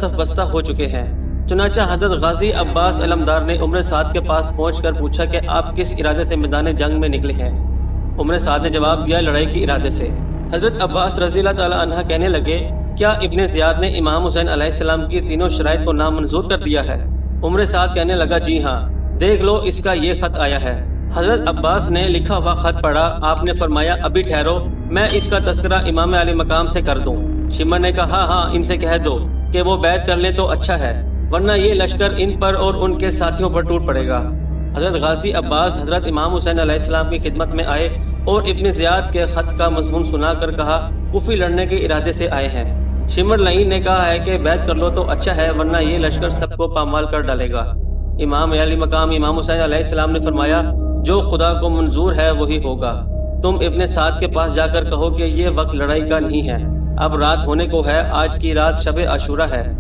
صف بستہ ہو چکے ہیں۔ چنانچہ حضرت غازی عباس علمدار نے عمر سعد کے پاس پہنچ کر پوچھا کہ آپ کس ارادے سے میدان جنگ میں نکلے ہیں؟ عمر سعد نے جواب دیا، لڑائی کے ارادے سے۔ حضرت عباس رضی اللہ تعالی عنہ کہنے لگے، کیا ابن زیاد نے امام حسین علیہ السلام کی تینوں شرائط کو نامنظور کر دیا ہے؟ عمر سعد کہنے لگا، جی ہاں، دیکھ لو اس کا یہ خط آیا ہے۔ حضرت عباس نے لکھا ہوا خط پڑھا۔ آپ نے فرمایا، ابھی ٹھہرو، میں اس کا تذکرہ امام علی مقام سے کر دوں۔ شمر نے کہا، ہاں ان سے کہہ دو کہ وہ بیعت کر لیں تو اچھا ہے، ورنہ یہ لشکر ان پر اور ان کے ساتھیوں پر ٹوٹ پڑے گا۔ حضرت غازی عباس حضرت امام حسین علیہ السلام کی خدمت میں آئے اور ابن زیاد کے خط کا مضمون سنا کر کہا، کوفی لڑنے کے ارادے سے آئے ہیں۔ شمر لعین نے کہا ہے کہ بیعت کر لو تو اچھا ہے، ورنہ یہ لشکر سب کو پامال کر ڈالے گا۔ امام علی مقام امام حسین علیہ السلام نے فرمایا، جو خدا کو منظور ہے وہی ہوگا۔ تم ابن سعد کے پاس جا کر کہو کہ یہ وقت لڑائی کا نہیں ہے، اب رات ہونے کو ہے، آج کی رات شب عاشورہ ہے۔